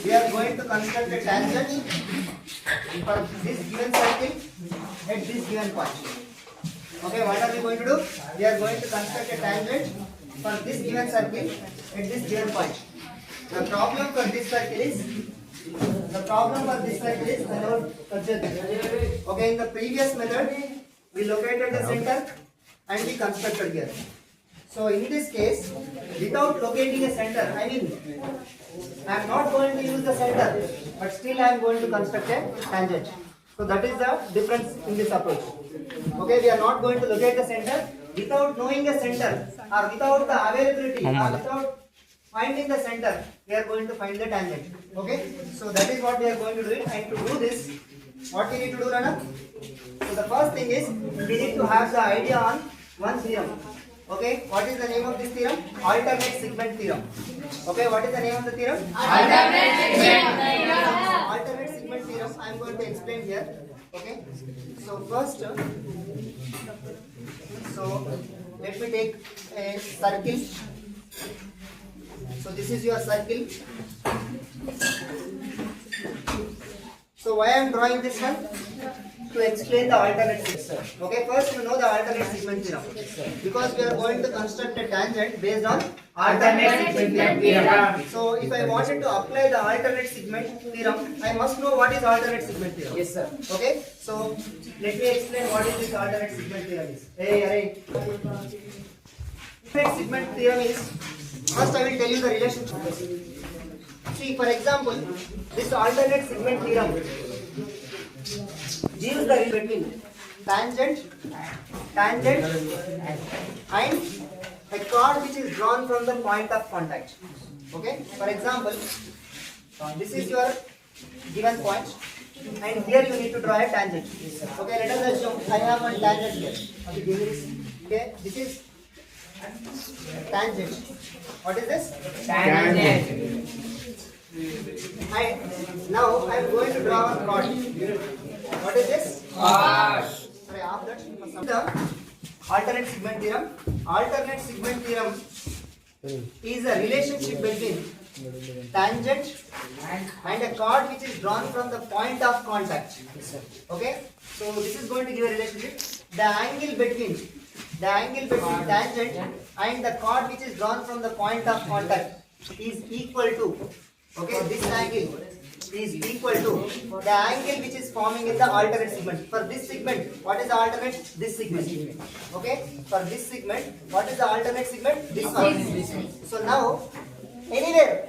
we are going to construct a tangent for this given circle at this given point. Okay, what are we going to do? We are going to construct a tangent for this given circle at this given point. The problem for this circle is okay, in the previous method we located the center and we constructed here. So in this case, without locating a center, I mean, I am not going to use the center, but still I am going to construct a tangent. So that is the difference in this approach. Okay, we are not going to locate the center without knowing a center or without the availability or without finding the center. We are going to find the tangent. Okay, so that is what we are going to do it. And to do this, what we need to do, Rana? So the first thing is we need to have the idea on one theorem. Okay, what is the name of this theorem? Alternate segment theorem. Okay, what is the name of the theorem? Alternate segment theorem. Alternate segment theorem. I am going to explain here. Okay, so first, so let me take a circle. So this is your circle. So why I am drawing this one? To explain the alternate segment. Okay, first you know the alternate segment theorem. Because we are going to construct a tangent based on alternate segment theorem. So if I wanted to apply the alternate segment theorem, I must know what is alternate segment theorem. Yes, sir. Okay, so let me explain what is this alternate segment theorem is. Alternate segment theorem is, first I will tell you the relationship. See, for example, this alternate segment theorem gives the relation between tangent and a chord which is drawn from the point of contact. Okay, for example, this is your given point and here you need to draw a tangent. Okay, let us assume I have one tangent here. Okay, this is tangent. What is this? Tangent. Now I am going to draw a chord. What is this? Chord. Sorry, after that, the alternate segment theorem. Alternate segment theorem is a relationship between tangent and a chord which is drawn from the point of contact. Okay, so this is going to give a relationship. The angle between tangent and the chord which is drawn from the point of contact is equal to, okay, this angle is equal to the angle which is forming in the alternate segment. For this segment, what is the alternate? This segment. Okay, for this segment, what is the alternate segment? This one. So now, anywhere